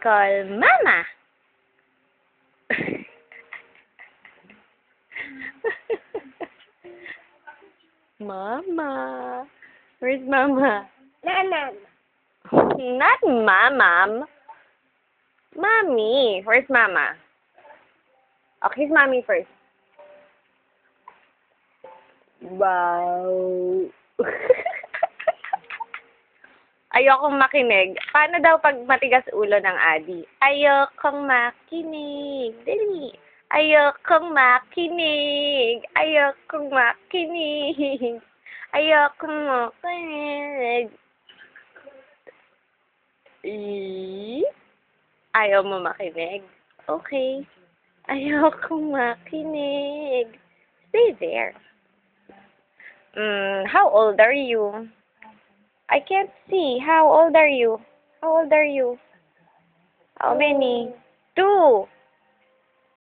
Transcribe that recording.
call Mama. Mama. Where's Mama? Nanan. Not Mama. Mommy. Where's Mama? Okay, kiss Mommy first. Wow. Ayokong makinig. Paano daw pag matigas ulo ng Adi? Ayokong makinig. Dali. Ayokong makinig. Ayokong makinig. Ayokong makinig. Ayaw mo makinig? Okay. Ayokong makinig. Stay there. How old are you? I can't see. How old are you? How old are you? How many? 2.